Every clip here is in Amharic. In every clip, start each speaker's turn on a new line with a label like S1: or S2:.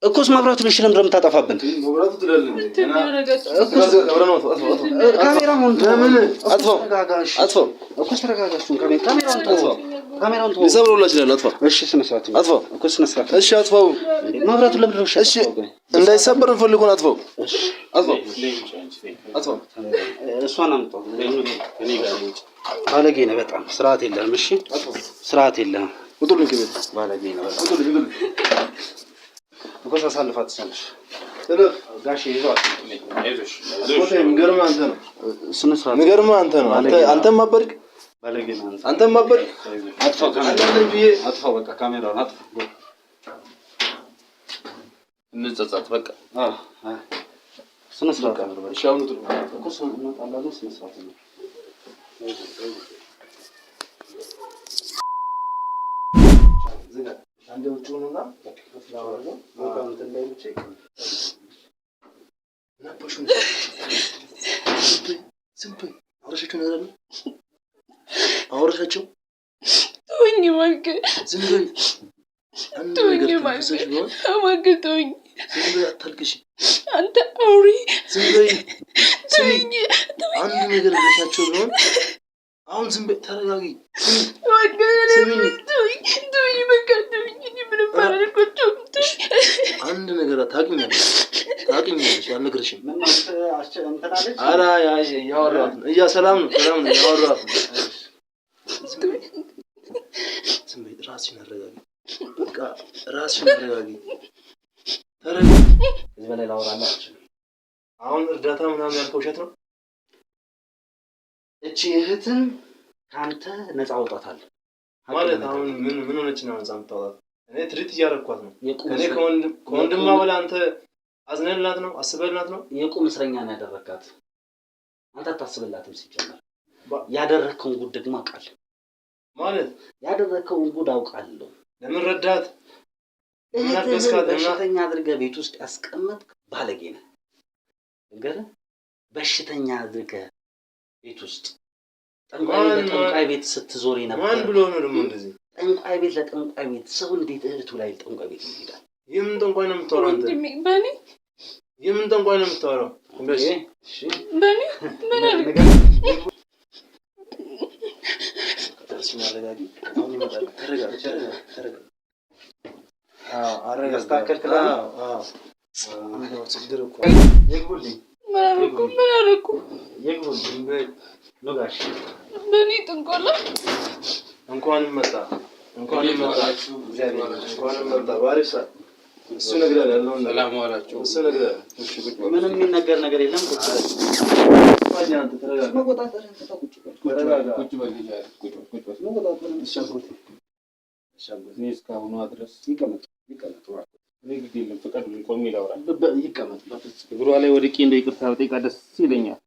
S1: እኮስ መብራቱን እሺ ለምን ታጠፋብን?
S2: መብራቱ ትላለህ
S1: ካሜራውን
S2: አጥፋው
S1: እኮስ ተረጋጋችሁ። ካሜራውን ተው
S2: ይሰብሩላ ይችላል። አጥፋው
S1: እሺ ስነ ስርዓት
S2: አጥፋው
S1: እኮስ ስነ ስርዓት
S2: እሺ አጥፋው
S1: መብራቱን ለምን ነው?
S2: እሺ እንዳይሰበር እንፈልጎን አጥፋው አጥፋው
S1: እሷን አምጣው። እኔ ጋር ባለጌ ነህ በጣም ስርዓት የለህም። እሺ ስርዓት የለህም።
S2: ቁጥሩን ከቤት
S1: ባለጌ ነህ በጣም
S2: ቁጥሩን
S1: እኮስ አሳልፋት ሰልፍ ጋሽ ይዟት
S2: ምገርማ አንተ ነው
S1: ስነ ስርዓት
S2: ምገርማ አንተ ነው አንተም ማበርክ
S1: ባለጌ ነህ
S2: አንተም ማበርክ
S1: አጥፋው ካሜራውን አጥፋው በቃ ካሜራውን አጥፋው
S2: እንጸጸት በቃ
S1: ስነ ስርዓት ነው
S2: እሺ አሁን ጥሩ
S1: እኮስ እንጣላለን ስነ ስርዓት ነው
S2: ዝጋ አንዴ ወጪውንና ፍላወሩ ወካንተ እንዳይልጭ ናፖሹን ሲምፕል አውራሻቸው
S3: ተወኝ ማንከ
S2: ዝም በይ
S3: ተወኝ ማንከ ተወኝ
S2: ዝም በይ አታልቅሽ
S3: አንተ አውሪ
S2: ዝም በይ ተወኝ አንድ ነገር ልሻቸው ነው አሁን ዝም በይ ተረጋጊ
S3: ተወኝ በቃ ተወኝ ምንም ባላልኩትም
S2: አንድ ነገር ታውቂኛለሽ ያልነገርሽኝ
S1: ምን አንተናለች
S2: አራ ያወራሁት ሰላም ነው ያወራሁት ዝም በይ ራስሽን አረጋጊ በቃ ራስሽን አረጋጊ ተረጋጊ
S1: እዚህ በላይ ላወራላችሁ
S2: አሁን እርዳታ ምናምን ያልከው ውሸት ነው
S1: እቺ እህትን ካንተ ነፃ አውጣታል
S2: ማለት አሁን ምን ሆነች ነው ነፃ የምታወጣት እኔ ትሪት እያረኳት ነው እኔ ከወንድማ በላ አንተ አዝነላት ነው አስበላት ነው
S1: የቁም እስረኛ ነው ያደረካት አንተ አታስብላትም ሲጀመር ያደረከውን ጉድ ደግሞ አውቃለሁ
S2: ማለት
S1: ያደረከውን ጉድ አውቃለሁ
S2: ለምን ረዳት ምን አድርገስካት
S1: በሽተኛ አድርገህ ቤት ውስጥ ያስቀመጥክ ባለጌ ነህ እንግዲህ በሽተኛ አድርገህ ቤት ውስጥ ጠንቋይ ቤት ስትዞር ነበር
S2: ማን ብሎ ነው ደግሞ እንደዚህ
S1: ጠንቋይ ቤት ለጠንቋይ ቤት ሰው እንዴት እህቱ ላይ ጠንቋይ ቤት ይሄዳል
S2: የምን ጠንቋይ ነው የምታወራው አንተ
S3: በኔ
S2: የምን ጠንቋይ ነው የምታወራው
S1: እሺ
S3: በኔ ምን አልክ
S2: ተርሲና አረጋጊ አሁን ይመጣል ተረጋጋ
S1: አረጋግተህ
S2: አንተ ችግር እኮ
S1: ይግቡልኝ
S3: ምን አልኩ
S1: ይግቡልኝ ሎጋሽ
S3: በኔ ጥንቆላ
S2: እንኳን መጣ ባሪሳ እሱ ነገር ያለው ሰላም ዋላችሁ እሱ ነገር እሺ
S1: ምንም የሚነገር ነገር የለም
S2: አንተ ተረጋጋ
S1: መቆጣጠርን ተጣቁጭ
S2: ቁጭ በል እኔ እስካሁን አድረስ
S1: ይቀመጥ
S2: እኔ ግድ የለም ፈቀዱልኝ ቆሜ ላውራ
S1: ይቀመጥ
S2: እግሯ ላይ ወድቄ እንደ ይቅርታ በጠይቃ ደስ ይለኛል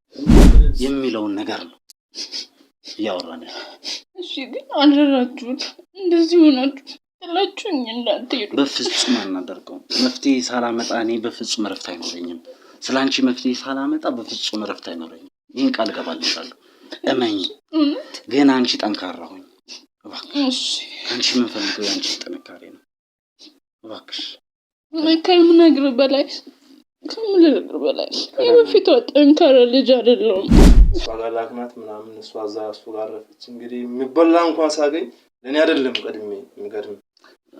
S1: የሚለውን ነገር ነው ያወራን
S3: እሺ ግን አደራችሁት እንደዚህ ሆናችሁ ጥላችሁኝ እንዳትሄዱ
S1: በፍጹም አናደርገውም መፍትሄ ሳላመጣ እኔ በፍጹም ረፍት አይኖረኝም ስላንቺ መፍትሄ ሳላመጣ በፍጹም ረፍት አይኖረኝም ይሄን ቃል ገባልሻለሁ እመኝ ግን አንቺ ጠንካራ ሁኚ እባክሽ አንቺ ምን ፈልገው ያንቺ ጥንካሬ ነው እባክሽ
S3: ከምነግር በላይ የበፊቷ ጠንካራ ልጅ አይደለሁም
S2: እሷ ጋር ላክናት ምናምን እሷ ጋር ረፈች እንግዲህ የሚበላ እንኳን ሳገኝ ለኔ አይደለም ቀድሜ የሚገርም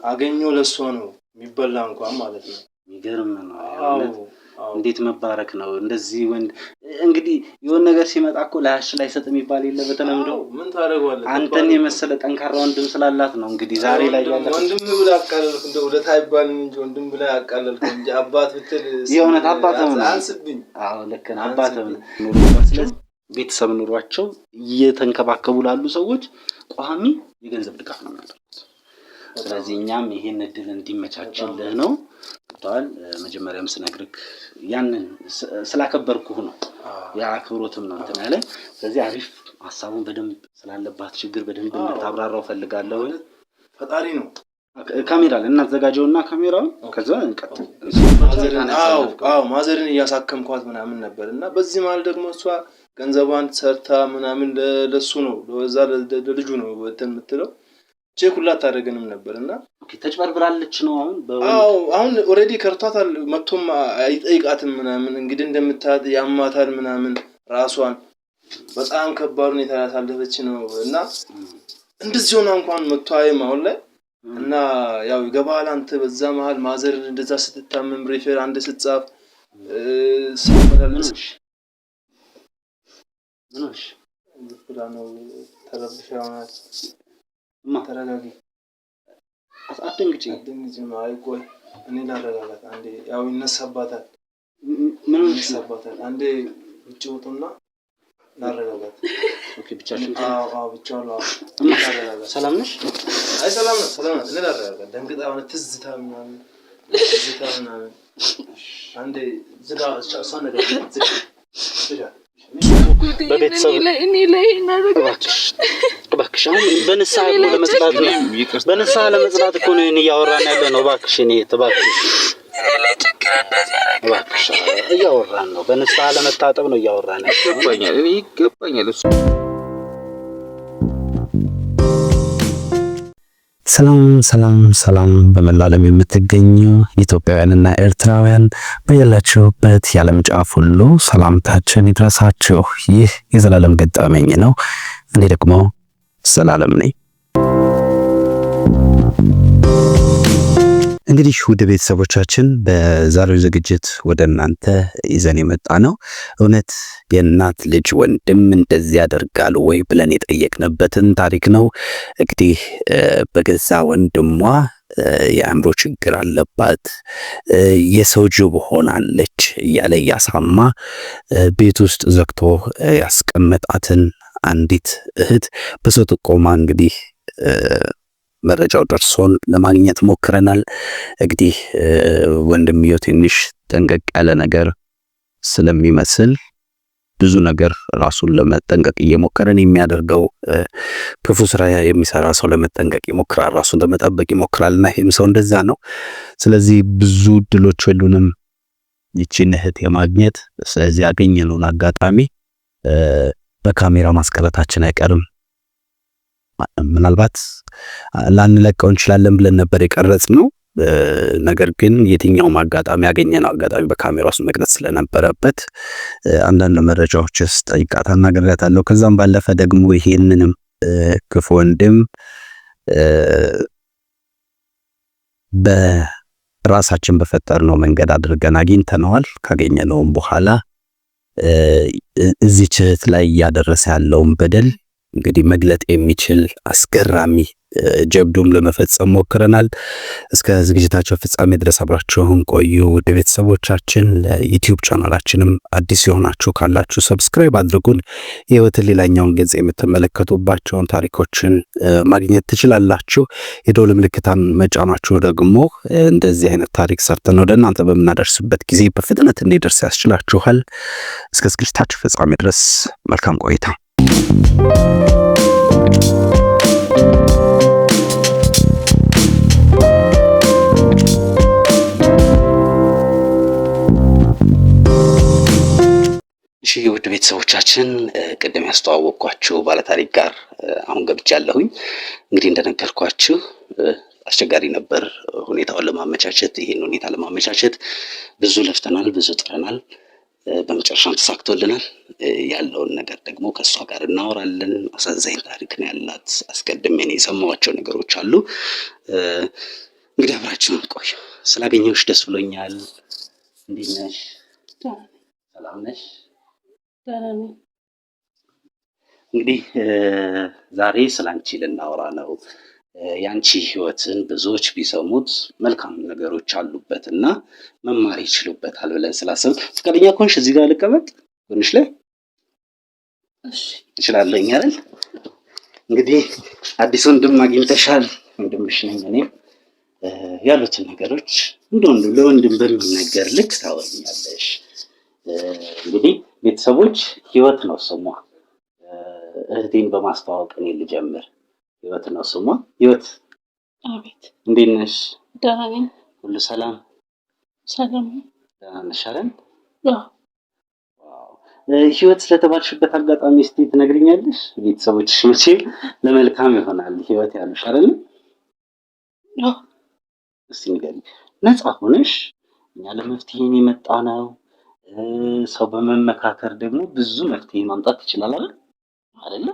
S2: አገኘው ለሷ ነው የሚበላ እንኳን ማለት ነው
S1: የሚገርም ነው እንዴት መባረክ ነው እንደዚህ ወንድ እንግዲህ የሆነ ነገር ሲመጣ ላይ ሰጥ የሚባል የለ በተለምዶ
S2: ምን ታደርጋለህ
S1: አንተን የመሰለ ጠንካራ ወንድም ስላላት ነው እንግዲህ ዛሬ ላይ ያለ
S2: ወንድም ብላ አቃለልኩ እንደ ወደ ታይባል እንጂ ወንድም ብላ አቃለልኩ እንጂ አባት ብትል
S1: የሆነ አባትም
S2: አንስብኝ
S1: ልክ ነው አባትም ስለዚህ ቤተሰብ ኑሯቸው እየተንከባከቡ ላሉ ሰዎች ቋሚ የገንዘብ ድጋፍ ነው የሚያደርጉት ስለዚህ እኛም ይሄን እድል እንዲመቻችልህ ነው ታል መጀመሪያም ስነግርክ ያንን ስላከበርኩህ ነው ያ አክብሮትም ነው እንትን ያለ ስለዚህ አሪፍ ሐሳቡን በደንብ ስላለባት ችግር በደንብ እንድታብራራው ፈልጋለሁ
S2: ፈጣሪ ነው
S1: ካሜራ ለእናዘጋጀውና ካሜራው ከዛ እንቀጥል
S2: ማዘርን እያሳከምኳት ምናምን ነበርና በዚህ ማለት ደግሞ እሷ ገንዘቧን ሰርታ ምናምን ለሱ ነው ለዛ ለልጁ ነው እንትን የምትለው ቼክ ሁላ አታደርገንም ነበርና
S1: ኦኬ ተጭበርብራለች ነው
S2: አሁን ኦሬዲ ከርቷታል መጥቶም አይጠይቃትም ምናምን እንግዲህ እንደምታያት ያማታል ምናምን ራሷን በጣም ከባድ ሁኔታ ያሳለፈች ነው እና እንደዚህ ሆነ እንኳን መጥቷይም አሁን ላይ እና ያው ይገባል አንተ በዛ መሃል ማዘር እንደዛ ስትታመም ሪፌር አንድ ስትጻፍ ሰፈራለች
S1: ምንሽ
S2: ነው ተረብሻውናል ተረጋጊ
S1: አትንግጪ
S2: ማይ ቆይ እኔ ላረጋጋት አንዴ ያው ይነሳባታል
S1: ምን
S2: ይነሳባታል አንዴ ውጭ ወጡና ላረጋጋት
S1: ኦኬ ብቻሽን
S2: ብቻውን
S1: ሰላም ነሽ
S2: አይ ሰላም ነው እኔ ላረጋጋት ደንግጣ ሆነ ትዝታ ምናምን አንዴ ዝጋ እሷ ነገር ዝጋ
S1: በቤተሰብ
S3: እኔ ላይ እናረጋጋት
S1: እባክሽ በንስሐ ለመጽናት ነው በንስሐ ለመጽናት እኮ ነው እያወራን ያለ ነው እባክሽ እኔ ተባክሽ እባክሽ እያወራን ነው በንስሐ ለመታጠብ ነው እያወራን
S4: ይገባኛል ሰላም በመላው ዓለም የምትገኙ ኢትዮጵያውያንና ኤርትራውያን በያላችሁበት የዓለም ጫፍ ሁሉ ሰላምታችን ይድረሳችሁ። ይህ የዘላለም ገጠመኝ ነው። እኔ ደግሞ ዘላለም ነኝ። እንግዲህ ውድ ቤተሰቦቻችን በዛሬው ዝግጅት ወደ እናንተ ይዘን የመጣ ነው እውነት የእናት ልጅ ወንድም እንደዚህ ያደርጋል ወይ ብለን የጠየቅንበትን ታሪክ ነው። እንግዲህ በገዛ ወንድሟ የአእምሮ ችግር አለባት የሰው ጅብ ሆናለች እያለ ያሳማ ቤት ውስጥ ዘግቶ ያስቀመጣትን አንዲት እህት በሰው ጥቆማ እንግዲህ መረጃው ደርሶን ለማግኘት ሞክረናል። እንግዲህ ወንድምየው ትንሽ ጠንቀቅ ያለ ነገር ስለሚመስል ብዙ ነገር ራሱን ለመጠንቀቅ እየሞከረን የሚያደርገው ክፉ ስራ የሚሰራ ሰው ለመጠንቀቅ ይሞክራል፣ ራሱን ለመጠበቅ ይሞክራልና ይህም ሰው እንደዛ ነው። ስለዚህ ብዙ ድሎች ሁሉንም ይቺን እህት የማግኘት ስለዚህ ያገኘነውን አጋጣሚ በካሜራ ማስቀረታችን አይቀርም። ምናልባት ላንለቀው እንችላለን ብለን ነበር የቀረጽነው። ነገር ግን የትኛውም አጋጣሚ ያገኘነው አጋጣሚ በካሜራ ውስጥ መቅረጽ ስለነበረበት አንዳንድ መረጃዎችስ ጠይቃታ እናገራታለሁ። ከዛም ባለፈ ደግሞ ይሄንንም ክፉ ወንድም በራሳችን በፈጠርነው መንገድ አድርገን አግኝተነዋል። ካገኘነውም በኋላ እዚህ እህት ላይ እያደረሰ ያለውን በደል እንግዲህ መግለጥ የሚችል አስገራሚ ጀብዱም ለመፈጸም ሞክረናል። እስከ ዝግጅታቸው ፍጻሜ ድረስ አብራችሁን ቆዩ። ውድ ቤተሰቦቻችን ለዩቲዩብ ቻናላችንም አዲስ የሆናችሁ ካላችሁ ሰብስክራይብ አድርጉን። የህይወትን ሌላኛውን ገጽ የምትመለከቱባቸውን ታሪኮችን ማግኘት ትችላላችሁ። የደወል ምልክታን መጫናችሁ ደግሞ እንደዚህ አይነት ታሪክ ሰርተን ወደ እናንተ በምናደርስበት ጊዜ በፍጥነት እንዲደርስ ያስችላችኋል። እስከ ዝግጅታችሁ ፍጻሜ ድረስ መልካም ቆይታ።
S1: እሺ ውድ ቤተሰቦቻችን ቅድም ያስተዋወቅኳችሁ ባለታሪክ ጋር አሁን ገብቻለሁኝ። እንግዲህ እንደነገርኳችሁ አስቸጋሪ ነበር ሁኔታውን ለማመቻቸት። ይሄን ሁኔታ ለማመቻቸት ብዙ ለፍተናል፣ ብዙ ጥረናል። በመጨረሻም ተሳክቶልናል። ያለውን ነገር ደግሞ ከሷ ጋር እናወራለን። አሳዛኝ ታሪክ ነው ያላት። አስቀድሜ እኔ የሰማኋቸው ነገሮች አሉ። እንግዲህ አብራችሁን ቆዩ። ስላገኘሁሽ ደስ ብሎኛል። እንዴት ነሽ? ሰላም ነሽ? እንግዲህ ዛሬ ስላንቺ ልናወራ ነው። ያንቺ ህይወትን ብዙዎች ቢሰሙት መልካም ነገሮች አሉበትና መማር ይችሉበታል ብለን ስላሰብ ፈቃደኛ ከሆንሽ እዚህ ጋር ልቀመጥ ጎንሽ ላይ?
S3: እሺ
S1: እችላለሁ አይደል? እንግዲህ አዲስ ወንድም አግኝተሻል። ወንድምሽ ነኝ እኔ። ያሉትን ነገሮች እንደው ለወንድም በሚነገር ልክ ታወሪኛለሽ። እንግዲህ ቤተሰቦች ህይወት ነው ስሟ። እህቴን በማስተዋወቅ እኔ ልጀምር። ህይወት ነው ስሟ። ህይወት
S3: አቤት።
S1: እንዴት ነሽ?
S3: ደህና ነኝ።
S1: ሁሉ ሰላም?
S3: ሰላም።
S1: ደህና ነሽ አይደል?
S3: አዎ።
S1: ህይወት ስለተባልሽበት አጋጣሚ እስቲ ትነግሪኛለሽ? ቤተሰቦችሽ መቼም ለመልካም ይሆናል ህይወት ያሉሽ አይደል? እስቲ ንገሪኝ። ነፃ ሆነሽ እኛ ለመፍትሄን የመጣ ነው። ሰው በመመካከር ደግሞ ብዙ መፍትሄ ማምጣት ይችላል አይደል?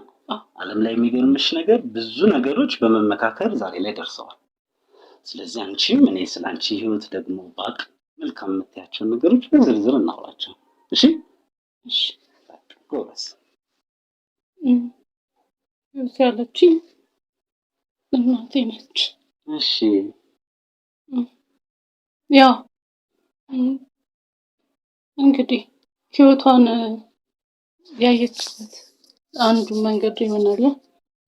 S1: ዓለም ላይ የሚገርምሽ ነገር ብዙ ነገሮች በመመካከር ዛሬ ላይ ደርሰዋል። ስለዚህ አንቺም እኔ ስላንቺ ህይወት ደግሞ ባቅ መልካም የምትያቸው ነገሮች በዝርዝር እናውራቸው። እሺ ጎበዝ።
S3: ያለችኝ እናቴ ነች።
S1: እሺ
S3: ያው እንግዲህ ህይወቷን ያየችበት አንዱ መንገድ ይሆናል።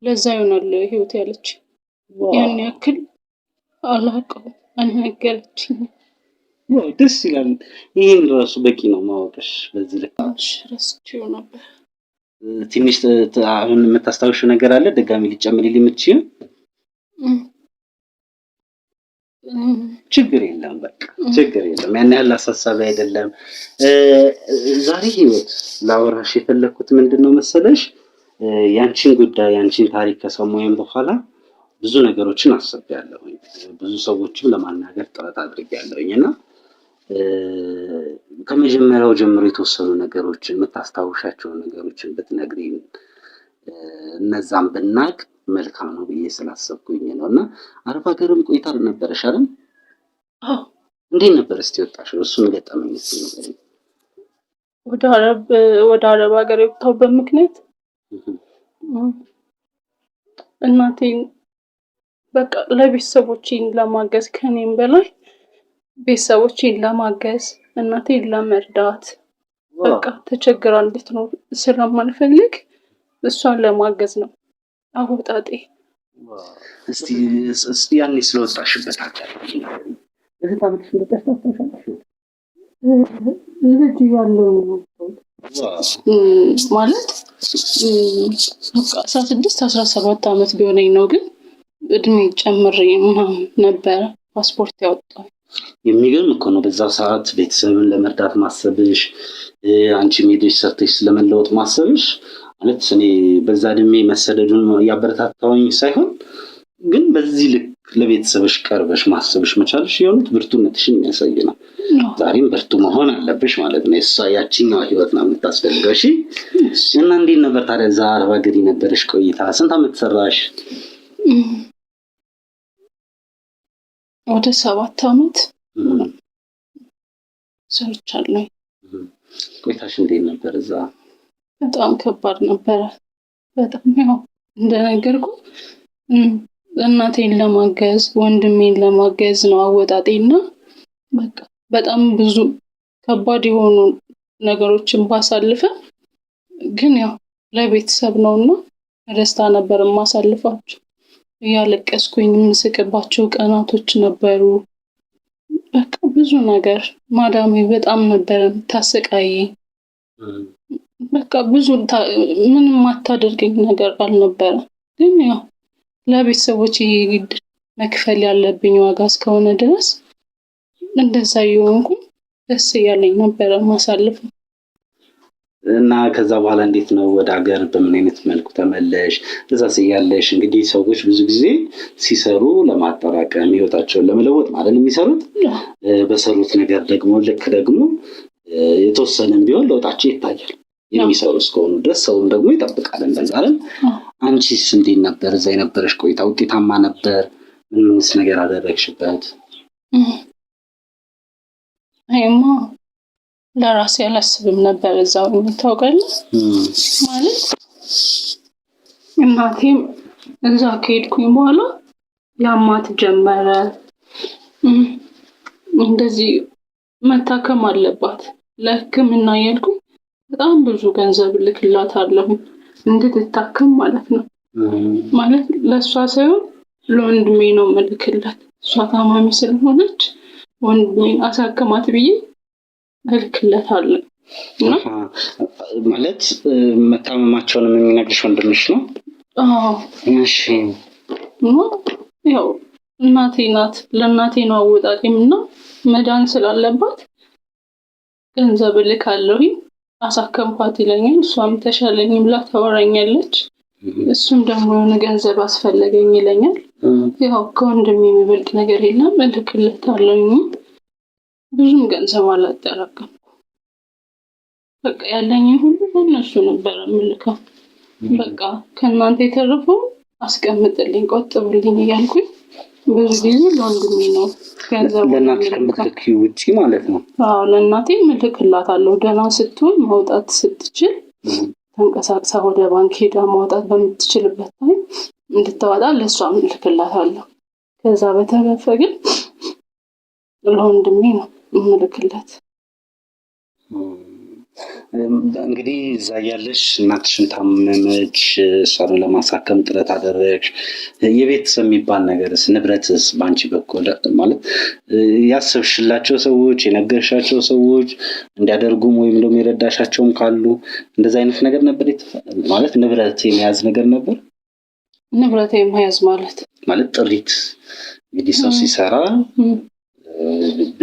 S3: ለዛ ይሆናል ህይወት ያለች ያን ያክል አላውቀውም አልነገረችኝ።
S1: ደስ ይላል። ይሄን ራሱ በቂ ነው ማወቅሽ። በዚህ ልክ
S3: ረስቼው ነበር።
S1: ትንሽ አሁን የምታስታውሽው ነገር አለ ድጋሚ ሊጨምሪልኝ የምትችይው? ችግር የለም በቃ ችግር የለም። ያን ያህል አሳሳቢ አይደለም። ዛሬ ህይወት ላወራሽ የፈለኩት ምንድነው መሰለሽ ያንቺን ጉዳይ ያንቺን ታሪክ ከሰማሁኝ በኋላ ብዙ ነገሮችን አስቤያለሁ። ብዙ ሰዎችን ለማናገር ጥረት አድርጌያለሁኝና ከመጀመሪያው ጀምሮ የተወሰኑ ነገሮችን የምታስታውሻቸው ነገሮችን ብትነግሪኝ እነዛን ብናቅ መልካም ነው ብዬ ስላሰብኩኝ ነውና አረብ ሀገርም ቆይታ ነበርሽ አይደል? እንዴት ነበር እስቲ ወጣሽው? እሱን ገጠመኝ እስቲ ንገሪኝ።
S3: ወደ አረብ ሀገር የወጣሁበት ምክንያት እናቴን በቃ ለቤተሰቦቼን ለማገዝ ከኔም በላይ ቤተሰቦቼን ለማገዝ እናቴን ለመርዳት በቃ ተቸግራ እንድትኖር ስለማልፈልግ እሷን ለማገዝ ነው አወጣጤ።
S1: እስቲ ያኔ ስለወጣሽበት አጋጣሚ እህት አመትሽ እንደተስተካከለሽ
S3: ልጅ ያለው ማለት በቃ 16-17 አመት ቢሆነኝ ነው። ግን እድሜ ጨምሬ ምናምን ነበረ ፓስፖርት ያወጣው።
S1: የሚገርም እኮ ነው። በዛ ሰዓት ቤተሰብን ለመርዳት ማሰብሽ፣ አንቺ ሜዲሽ ሰርተሽ ስለመለወጥ ማሰብሽ ማለት እኔ በዛ እድሜ መሰደዱን ያበረታታውኝ ሳይሆን ግን በዚህ ልክ ለቤተሰብሽ ቀርበሽ ማሰብሽ መቻልሽ የሆኑት ብርቱነትሽን የሚያሳይ ነው። ዛሬም ብርቱ መሆን አለብሽ ማለት ነው። እሷ ያቺኛው ህይወት ነው የምታስፈልገው። እሺ እና እንዴት ነበር ታዲያ እዛ አረብ ሀገር የነበረሽ ቆይታ? ስንት አመት ሰራሽ?
S3: ወደ 7 አመት ሰርቻለሁ።
S1: ቆይታሽ እንዴት ነበር እዛ?
S3: በጣም ከባድ ነበረ። በጣም ያው እንደነገርኩ እናቴን ለማገዝ ወንድሜን ለማገዝ ነው አወጣጤና በቃ በጣም ብዙ ከባድ የሆኑ ነገሮችን ባሳልፈ ግን ያው ለቤተሰብ ነውና ደስታ ነበር ማሳልፋቸው። ያለቀስኩኝ ምስቅባቸው ቀናቶች ነበሩ። በቃ ብዙ ነገር ማዳሜ በጣም ነበር ታሰቃይ። በቃ ብዙ ምንም ማታደርገኝ ነገር አልነበረ። ግን ያው ለቤተሰቦቼ ግድ መክፈል ያለብኝ ዋጋ እስከሆነ ድረስ እንደዛ ይሆንኩ ደስ ያለኝ ነበር ማሳልፈው።
S1: እና ከዛ በኋላ እንዴት ነው ወደ ሀገር በምን አይነት መልኩ ተመለሽ? እዛ ሲያለሽ እንግዲህ ሰዎች ብዙ ጊዜ ሲሰሩ ለማጠራቀም ህይወታቸውን ለመለወጥ ማለት ነው የሚሰሩት። በሰሩት ነገር ደግሞ ልክ ደግሞ የተወሰነም ቢሆን ለውጣቸው ይታያል። የሚሰሩ እስከሆኑ ድረስ ሰውም ደግሞ ይጠብቃል እንደዛ አይደል? አንቺስ እንዴት ነበር እዛ የነበረሽ ቆይታ? ውጤታማ ነበር? ምንስ ነገር አደረግሽበት?
S3: አይማ ለራሴ አላስብም ነበር እዛው ታውቃለህ። ማለት እናቴም እዛ ከሄድኩኝ በኋላ ያማት ጀመረ። እንደዚህ መታከም አለባት ለህክምና ያልኩኝ በጣም ብዙ ገንዘብ ልክላታለሁ እንድትታከም ማለት ነው። ማለት ለሷ ሳይሆን ለወንድሜ ነው መልክላት። እሷ ታማሚ ስለሆነች ወንድሜን አሳከማት ብዬ ልክላታለሁ።
S1: ማለት መታመማቸውን የሚነግርሽ ወንድምሽ ነው?
S3: አዎ።
S1: እሺ።
S3: ያው እናቴ ናት። ለእናቴ ነው አወጣጤምና መዳን ስላለባት ገንዘብ ልካለሁ አሳከምኳት ይለኛል። እሷም ተሻለኝ ብላ ታወራኛለች። እሱም ደግሞ የሆነ ገንዘብ አስፈለገኝ ይለኛል። ያው ከወንድሜ የሚበልጥ ነገር የለም እልክለታለሁ። ብዙም ገንዘብ አላጠራቀምኩም። በቃ ያለኝ ሁሉ ለነሱ ነበር የምልከው። በቃ ከእናንተ የተረፈው አስቀምጥልኝ ቆጥብልኝ እያልኩኝ ብዙ ጊዜ ለወንድሜ ነው ገንዘብ
S1: ለእናትሽ ከምትልኪው ውጪ ማለት ነው?
S3: አዎ ለእናቴ እልክላታለሁ። ደህና ስትሆን ማውጣት ስትችል ተንቀሳቅሳ ወደ ባንክ ሄዳ ማውጣት በምትችልበት ታይም እንድታወጣ ለሷም እልክላታለሁ። ከዛ በተረፈ ግን ለወንድሜ ነው የምልክለት።
S1: እንግዲህ እዛ ያለሽ እናትሽን ታመመች፣ እሷን ለማሳከም ጥረት አደረግሽ። የቤተሰብ የሚባል ነገርስ ንብረትስ በአንቺ በኩል ማለት ያሰብሽላቸው ሰዎች የነገርሻቸው ሰዎች እንዲያደርጉም ወይም ደግሞ የረዳሻቸውም ካሉ እንደዛ አይነት ነገር ነበር ማለት ንብረት የመያዝ ነገር ነበር?
S3: ንብረት የመያዝ ማለት
S1: ጥሪት እንግዲህ ሰው ሲሰራ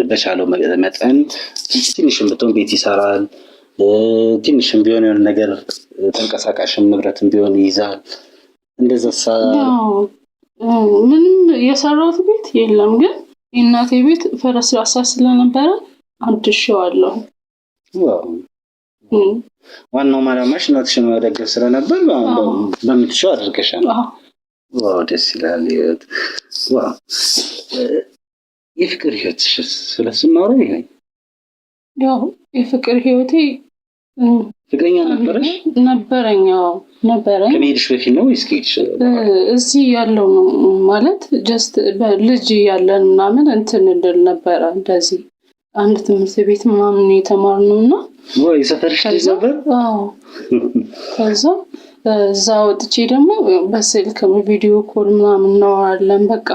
S1: በቻለው መጠን ትንሽም ብትሆን ቤት ይሰራል፣ ትንሽም ቢሆን የሆነ ነገር ተንቀሳቃሽም ንብረትም ቢሆን ይይዛል። እንደዛ
S3: ምንም የሰራሁት ቤት የለም፣ ግን የእናቴ ቤት ፈረስራሳ ስለነበረ አድሼዋለሁ።
S1: ዋናው ማለማሽ እናትሽን መደገፍ ስለነበር በምትችው አድርገሻል። ዋው ደስ ይላል። ዋው የፍቅር ህይወትሽ ስለሱ ማውራት ይሄን
S3: ያው የፍቅር ህይወቴ
S1: ፍቅረኛ ነበረሽ?
S3: ነበረኝ።
S1: ከመሄድሽ በፊት ነው ወይስ ከሄድሽ?
S3: እዚህ ያለው ነው ማለት ጀስት በልጅ ያለን ምናምን እንትን እንደል ነበረ። እንደዚህ አንድ ትምህርት ቤት ምናምን የተማርነውና
S1: ወይ ሰፈርሽ ነበር?
S3: አዎ። ከዛ እዛ ወጥቼ ደግሞ በስልክ ቪዲዮ ኮል ምናምን እናወራለን። በቃ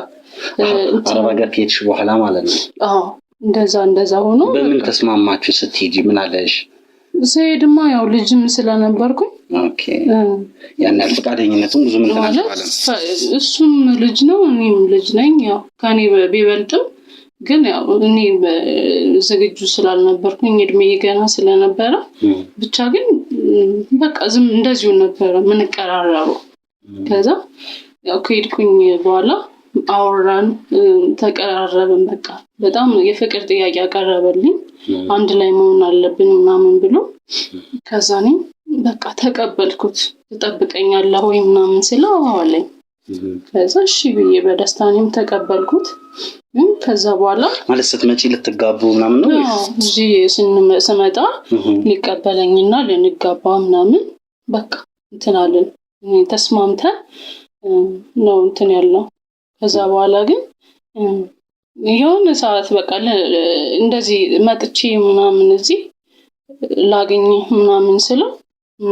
S1: አረብ ሀገር ከሄድሽ በኋላ ማለት ነው?
S3: አዎ እንደዛ ሆኖ።
S1: በምን ተስማማችሁ ስትሄጂ? ምን አለሽ?
S3: ስሄድማ ያው ልጅም ስለነበርኩኝ
S1: ኦኬ ያን ፈቃደኝነቱን ብዙ ምን ተናገራለ?
S3: እሱም ልጅ ነው እኔም ልጅ ነኝ። ያው ከኔ ቢበልጥም ግን ያው እኔ ዝግጁ ስላልነበርኩኝ እድሜ ገና ስለነበረ ብቻ ግን በቃ ዝም እንደዚሁ ነበር ምን ቀራራው። ከዛ ያው ከሄድኩኝ በኋላ አወራን፣ ተቀራረብን። በቃ በጣም የፍቅር ጥያቄ አቀረበልኝ። አንድ ላይ መሆን አለብን ምናምን ብሎ ከዛ እኔ በቃ ተቀበልኩት። ትጠብቀኛለህ ወይ ምናምን ስለው አለኝ። ከዛ እሺ ብዬ በደስታ እኔም ተቀበልኩት። ከዛ በኋላ
S1: ማለት ስትመጪ ልትጋቡ ምናምን ነው ወይስ?
S3: እዚህ ስመጣ ሊቀበለኝና ልንጋባ ምናምን በቃ እንትን አለን ተስማምተን ነው እንትን ያለው። ከዛ በኋላ ግን የሆነ ሰዓት በቃ እንደዚህ መጥቼ ምናምን እዚህ ላገኝ ምናምን ስለው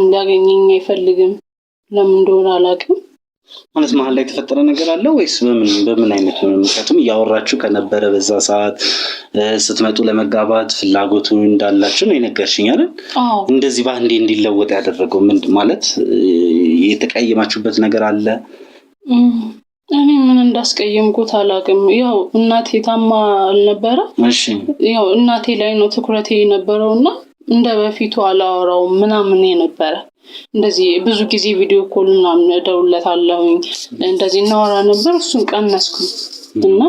S3: ሊያገኘኝ አይፈልግም። ለምን እንደሆነ አላውቅም።
S1: ማለት መሀል ላይ የተፈጠረ ነገር አለ ወይስ በምን አይነት ነው? ምክንያቱም እያወራችሁ ከነበረ በዛ ሰዓት ስትመጡ ለመጋባት ፍላጎቱ እንዳላችሁ ነው የነገርሽኝ አይደል? እንደዚህ ባንዴ እንዲለወጥ ያደረገው ምንድን ማለት የተቀየማችሁበት ነገር አለ?
S3: እኔ ምን እንዳስቀየምኩት አላውቅም። ያው እናቴ ታማ አልነበረ?
S1: እሺ
S3: ያው እናቴ ላይ ነው ትኩረቴ የነበረውና እንደ በፊቱ አላወራውም ምናምን የነበረ። እንደዚህ ብዙ ጊዜ ቪዲዮ ኮል ምናምን እደውልለታለሁኝ እንደዚህ እናወራ ነበር። እሱን ቀነስኩኝ እና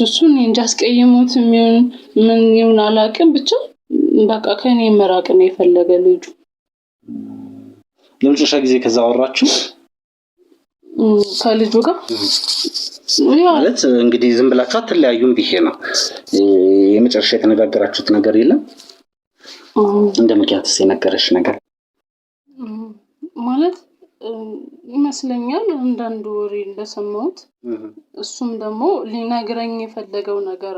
S3: እሱን እንጃ አስቀይሞት ምን ይሁን አላውቅም። ብቻ በቃ ከኔ መራቅ ነው የፈለገ ልጁ።
S1: ለመጨረሻ ጊዜ ከዛ አወራችሁ
S3: ከልጁ ጋር?
S1: ማለት እንግዲህ ዝም ብላችሁ አትለያዩም ብዬ ነው። የመጨረሻ የተነጋገራችሁት ነገር የለም? እንደ ምክንያትስ የነገረሽ ነገር
S3: ማለት ይመስለኛል አንዳንድ ወሬ እንደሰማሁት እሱም ደግሞ ሊነግረኝ የፈለገው ነገር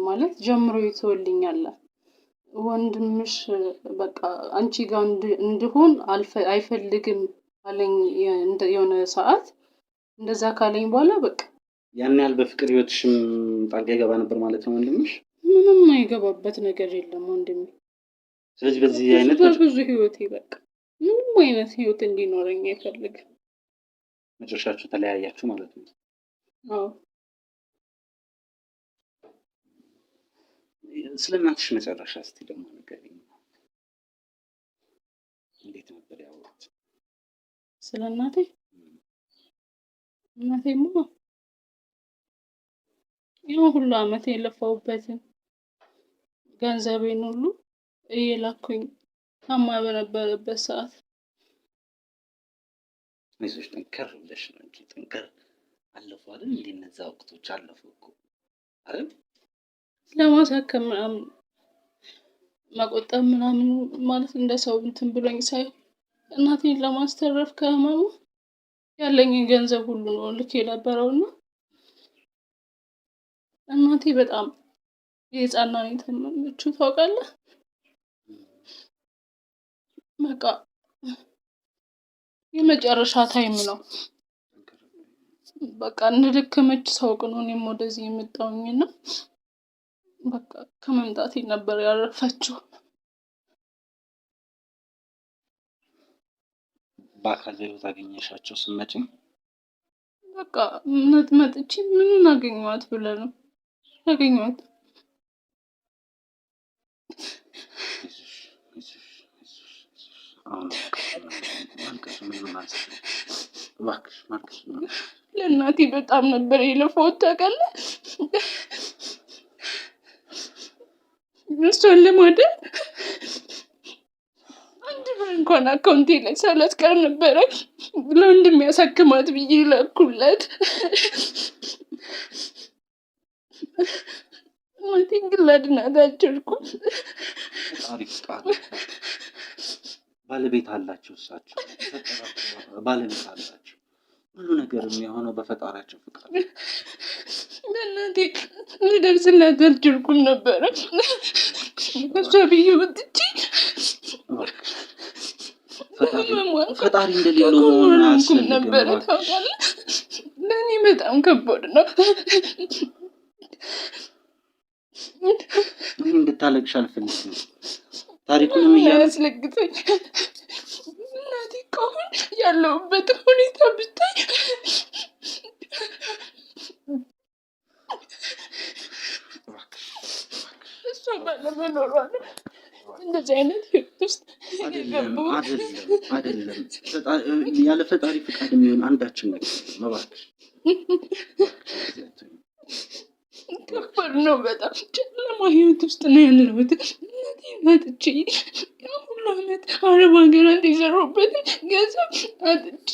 S3: ማለት ጀምሮ ይተወልኛል። ወንድምሽ በቃ አንቺ ጋር እንድሆን አይፈልግም አለኝ። የሆነ ሰዓት እንደዛ ካለኝ በኋላ በቃ
S1: ያን ያህል በፍቅር ህይወትሽም ጣልቃ ይገባ ነበር ማለት ነው ወንድምሽ?
S3: ምንም አይገባበት ነገር የለም ወንድሜ።
S1: ስለዚህ በዚህ አይነት
S3: ብዙ ህይወቴ በቃ ምንም አይነት ህይወት እንዲኖረኝ አይፈልግም።
S1: መጨረሻችሁ ተለያያችሁ ማለት ነው?
S3: አዎ።
S1: ስለናትሽ መጨረሻ እስቲ ደግሞ ንገሪኝ። እንዴት ነበር ያወሩት?
S3: ስለ እናቴማ ይሄን ሁሉ አመት የለፋውበትን ገንዘቤን ሁሉ እየላኩኝ ታማ በነበረበት ሰዓት
S1: አይዞሽ ጠንከር ብለሽ ነው እንጂ ጠንከር አለፉ አይደል እንዴ እነዛ ወቅቶች አለፉ እኮ አይደል
S3: ለማሳከም ምናምን መቆጠብ ምናምን ማለት እንደ ሰው እንትን ብሎኝ ሳይሆን እናቴን ለማስተረፍ ከህመሙ ያለኝን ገንዘብ ሁሉ ነው ልክ የነበረውና እናቴ በጣም የህፃን ነው የተመመችው ታውቃለህ በቃ የመጨረሻ ታይም ነው በቃ እንደደከመች ሳውቅ ነው እኔም ወደዚህ የመጣሁኝና በቃ ከመምጣቴ ነበር ያረፈችው
S1: በአካል ህይወት አገኘሻቸው ስመጪ
S3: በቃ መጥቼ ምኑን አገኘኋት ብለህ ነው አገኘኋት ለእናቴ በጣም ነበር የለፋሁት ታውቃለህ እሷን ለማዳን አንድ ብር እንኳን አካውንቴ ላይ ሳላስቀር ነበረ ለወንድም ያሳክማት ብዬ ላኩለት እናቴን ግን ላድናት አልቻልኩም
S1: ባለቤት አላቸው እሳቸው ባለቤት አላቸው ሁሉ ነገር የሚሆነው በፈጣሪያቸው ፍቃድ
S3: ለእናቴ ልደርስላት አልቻልኩም ነበረ ከሷ ብዬ ወጥቼ
S1: ፈጣሪ እንደሌለው መሆን አያስፈልግም
S3: ነበረ ታውቃለህ ለእኔ በጣም ከባድ ነው
S1: ምን እንድታለቅሽ አልፈልግም ታሪኩንም
S3: ያስለግተኝ እናቴ ከሆነ ያለውበት ሁኔታ ብታይ እሷ ባለመኖሯ ነው እንደዚህ አይነት ህይወት ውስጥ
S1: አይደለም ያለ ፈጣሪ ፍቃድ የሚሆን አንዳችን ነገር መባክሽ
S3: ከባድ ነው በጣም ጨለማ ህይወት ውስጥ ነው ያለሁት እናቴን አጥቼ ሁሉ አመት አረብ ሀገራት የሰራሁበትን ገንዘብ አጥቼ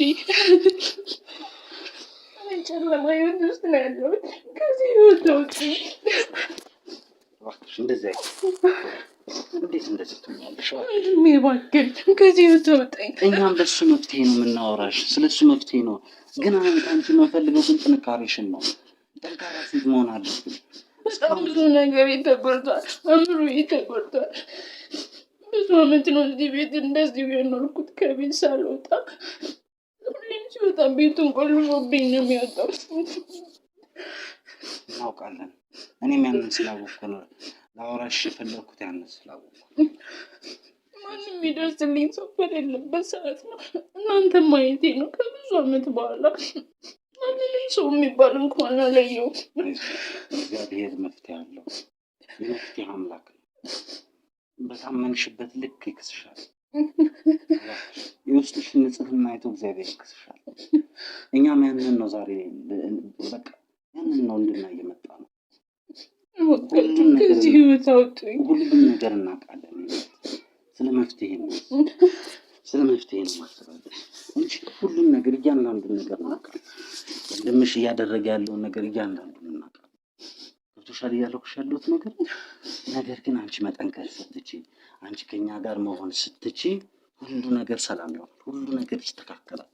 S3: ጨለማ ህይወት ውስጥ ነው ያለሁት ከዚህ ህይወት አውጪኝ
S1: እባክሽ እንደዚህ እንዴት እንደዚህ ትሆኛለሽ
S3: እባክህ ከዚህ ህይወት አውጣኝ
S1: እኛም ለሱ መፍትሄ ነው የምናወራሽ ስለሱ መፍትሄ ነው ግን አንቺ የምፈልገው ግን ጥንካሬሽን ነው ጠንካራ ሴት መሆን አለብን
S3: በጣም ብዙ ነገር ተጎድቷል አምሮ ተጎድቷል ብዙ አመት ነው እዚህ ቤት እንደዚህ የኖርኩት ከቤት ሳልወጣ ሁሌም ሲወጣ ቤቱን ቆልፎብኝ ነው የሚወጣው
S1: እናውቃለን እኔም ያንን ስላወቅኩ ነው ላወራሽ የፈለኩት ያንን ስላወቅኩ
S3: ማንም ይደርስልኝ ሰው በሌለበት ሰዓት ነው እናንተ ማየቴ ነው ከብዙ አመት በኋላ ማንንም ሰው የሚባል እንኳን አላየው
S1: እግዚአብሔር መፍትሄ አለው የመፍትሄ አምላክ ነው በታመንሽበት ልክ ይክስሻል የውስጥሽ ንጽህና አይቶ እግዚአብሔር ይክስሻል እኛም ያንን ነው ዛሬ በቃ ያንን ነው እንድናይ የመጣ ነው
S3: ከዚህ ህይወት አውጡኝ
S1: ሁሉም ነገር እናውቃለን ስለ መፍትሄ ነው ማሰባለሁ እንጂ ሁሉም ነገር እያንዳንዱን ነገር እናውቃለን ወንድምሽ እያደረገ ያለውን ነገር እያንዳንዱን እናውቃለን ገብቶሻል እያልኩሽ ያለሁት ነገር ግን አንቺ መጠንከር ስትችይ አንቺ ከኛ ጋር መሆን ስትችይ ሁሉ ነገር ሰላም ይሆናል ሁሉ ነገር ይስተካከላል